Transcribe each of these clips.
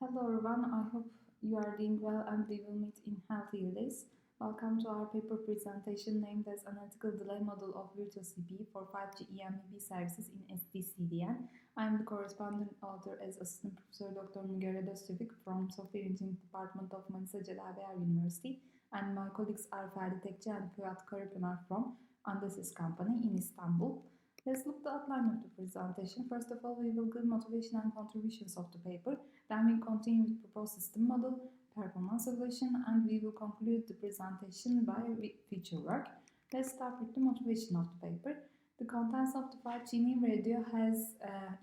Hello everyone, I hope you are doing well and we will meet in healthier days. Welcome to our paper presentation named as Analytical Delay Model of Virtual CPU for 5G eMBB services in SD-CDN. I am the corresponding author as Assistant Professor Dr. Müge Özçevik from Software Engineering Department of Manisa Celal Bayar University, and my colleagues are Ferdi Tekçe and Fırat Karapınar from Untitled Company in Istanbul. Let's look at the outline of the presentation. First of all, we will give motivation and contributions of the paper. Then we continue with proposed system model, performance evaluation, and we will conclude the presentation by feature work. Let's start with the motivation of the paper. The contents of the 5G new radio has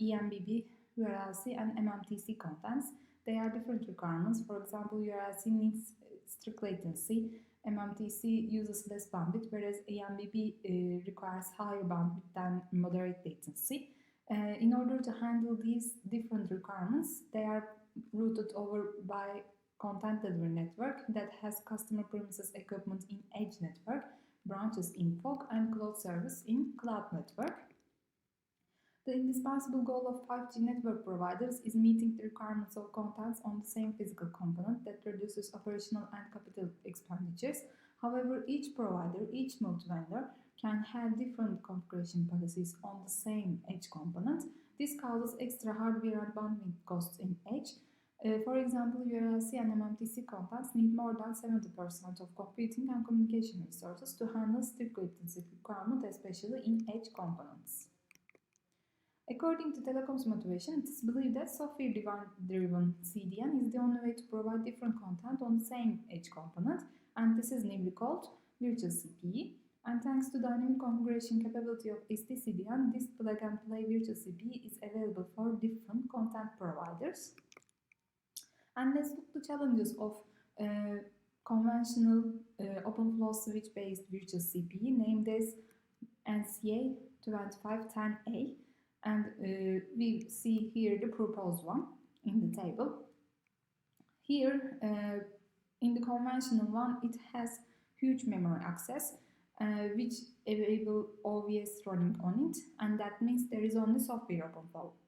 eMBB, URLC, and MMTC contents. They are different requirements. For example, URLC needs strict latency, MMTC uses less bandwidth, whereas eMBB requires higher bandwidth than moderate latency. In order to handle these different requirements, they are routed over by content delivery network that has customer premises equipment in edge network, branches in fog, and cloud service in cloud network. The indispensable goal of 5G network providers is meeting the requirements of contents on the same physical component that reduces operational and capital expenditures. However, each provider, each multi-vendor can have different configuration policies on the same edge component. This causes extra hardware and bandwidth costs in edge. For example, URLC and MMTC contents need more than 70% of computing and communication resources to handle strict latency requirement, especially in edge components. According to Telecom's motivation, it is believed that software-driven CDN is the only way to provide different content on the same edge component, and this is newly called virtual CPE. And thanks to dynamic configuration capability of SD-CDN, this plug-and-play virtual CPE is available for different content providers. And let's look at the challenges of conventional OpenFlow switch-based virtual CPE, named as NCA 2510A. And we see here the proposed one in the table. Here, in the conventional one, it has huge memory access, which enable OVS running on it, and that means there is only software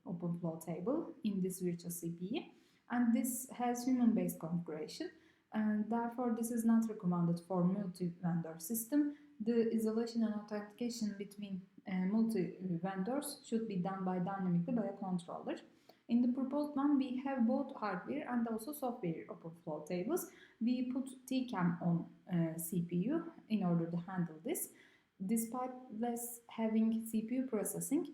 OpenFlow table in this virtual CPE, and this has human-based configuration, and therefore this is not recommended for multi-vendor system. The isolation and authentication between multi-vendors should be done dynamically by a controller. In the proposed one, we have both hardware and also software OpenFlow tables. We put TCAM on CPU in order to handle this. Despite less having CPU processing,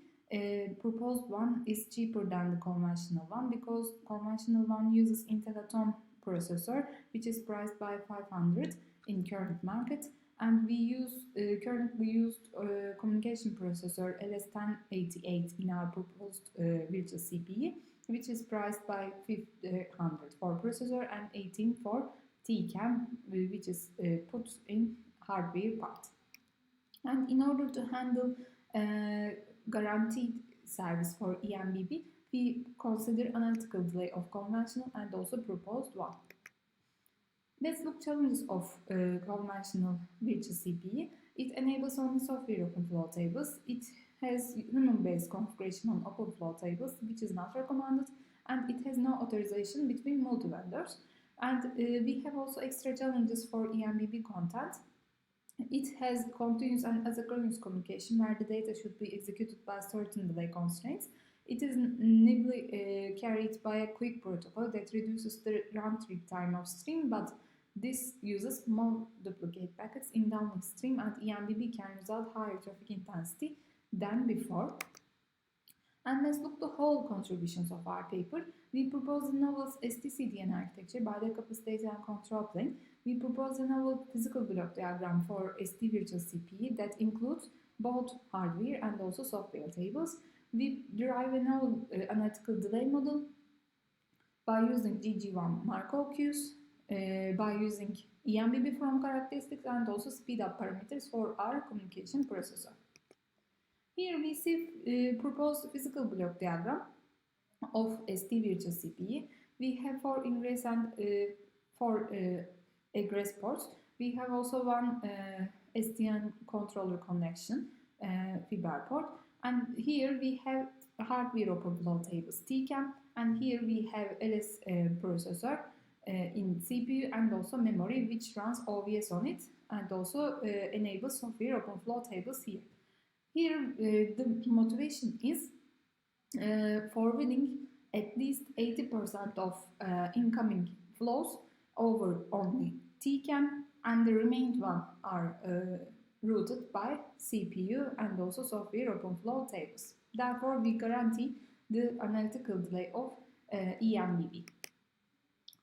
proposed one is cheaper than the conventional one because conventional one uses Intel Atom processor, which is priced by 500 in current market. And we use currently used communication processor LS1088 in our proposed virtual CPE, which is priced by 500 for processor and 18 for TCAM, which is put in hardware part. And in order to handle guaranteed service for eMBB, we consider analytical delay of conventional and also proposed one. Let's look challenges of conventional virtual CPE. It enables only software OpenFlow tables. It has human-based configuration on OpenFlow tables, which is not recommended, and it has no authorization between multi-vendors. And we have also extra challenges for eMBB content. It has continuous and asynchronous communication where the data should be executed by certain delay constraints. It is nimbly carried by a quick protocol that reduces the round-trip time of stream, but this uses more duplicate packets in downlink stream, and eMBB can result higher traffic intensity than before. And let's look at the whole contributions of our paper. We propose a novel SD-CDN architecture by backup data and control plane. We propose a novel physical block diagram for SD virtual CPE that includes both hardware and also software tables. We derive a novel analytical delay model by using GG1 Markov queues, by using eMBB from characteristics and also speed up parameters for our communication processor. Here we see proposed physical block diagram of SD virtual CPE. We have 4 ingress and 4 egress ports. We have also one SDN controller connection fiber port, and here we have hardware open flow tables TCAM, and here we have LS processor in CPU and also memory which runs OVS on it, and also enables software open flow tables here. Here the motivation is forwarding at least 80% of incoming flows over only TCAM, and the remaining one are routed by CPU and also software open flow tables. Therefore, we guarantee the analytical delay of EMBB.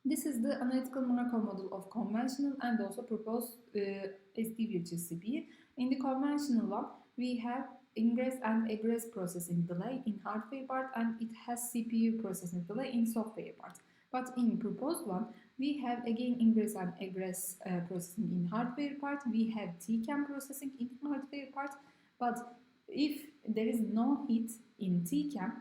This is the analytical monocle model of conventional and also proposed SD virtual CPU. In the conventional one, we have ingress and egress processing delay in hardware part, and it has CPU processing delay in software part. But in proposed one, we have again ingress and egress processing in hardware part. We have TCAM processing in hardware part. But if there is no hit in TCAM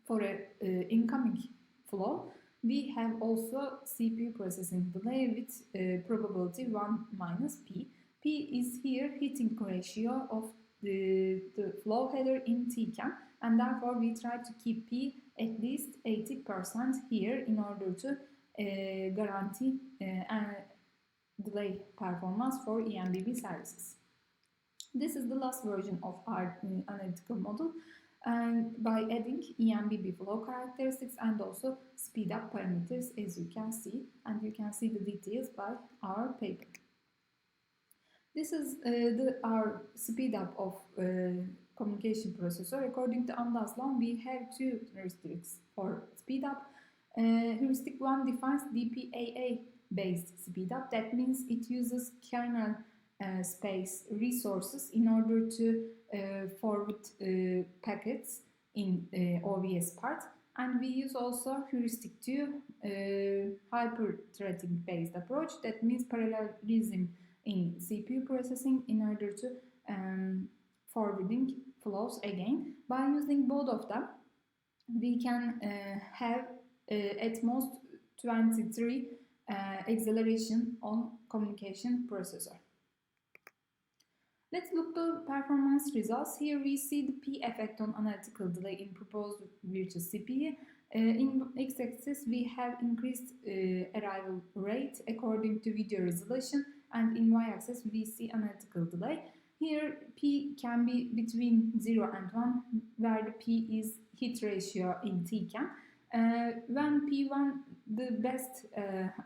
for an incoming flow, we have also CPU processing delay with probability 1 minus P. P is here hitting ratio of the flow header in TCAM, and therefore we try to keep P at least 80% here in order to guarantee delay performance for EMBB services. This is the last version of our analytical model, and by adding EMBB flow characteristics and also speed up parameters, as you can see, and you can see the details by our paper. This is our speed up of communication processor. According to Andas law, we have two heuristics for speed up. Heuristic 1 defines DPAA based speed up. That means it uses kernel space resources in order to forward packets in OVS part. And we use also heuristic 2 hyper-threading based approach. That means parallelism in CPU processing in order to forwarding flows again. By using both of them, we can have at most 23 acceleration on communication processor. Let's look the performance results. Here we see the P effect on analytical delay in proposed virtual CPU. In x-axis we have increased arrival rate according to video resolution, and in y-axis we see analytical delay. Here P can be between 0 and 1, where the P is hit ratio in TCAM. When P1, the best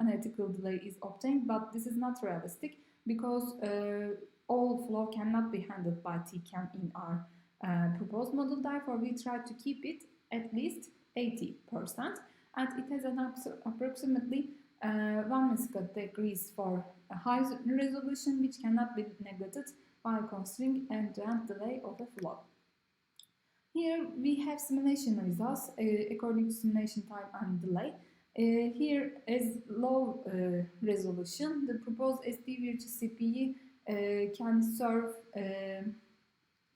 analytical delay is obtained, but this is not realistic because all flow cannot be handled by TCAM in our proposed model. Therefore, we try to keep it at least 80%, and it has an approximately 1 millisecond decrease for a high resolution, which cannot be neglected while considering end-to-end delay of a flow. Here we have simulation results according to simulation time and delay. Here as low resolution, the proposed SD virtual CPU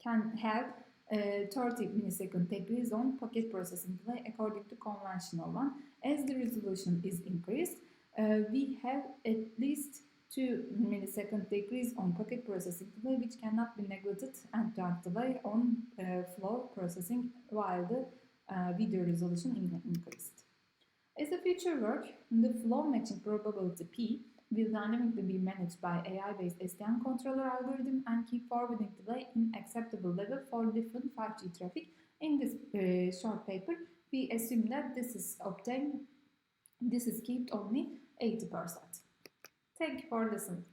can have 30 millisecond decrease on packet processing delay according to conventional one. As the resolution is increased, we have at least 2 millisecond decrease on packet processing delay, which cannot be neglected, and delay on flow processing while the video resolution increased. As a future work, the flow matching probability P will dynamically be managed by AI-based SDN controller algorithm and keep forwarding delay in acceptable level for different 5G traffic. In this short paper, we assume that this is kept only 80%. Thank you for listening.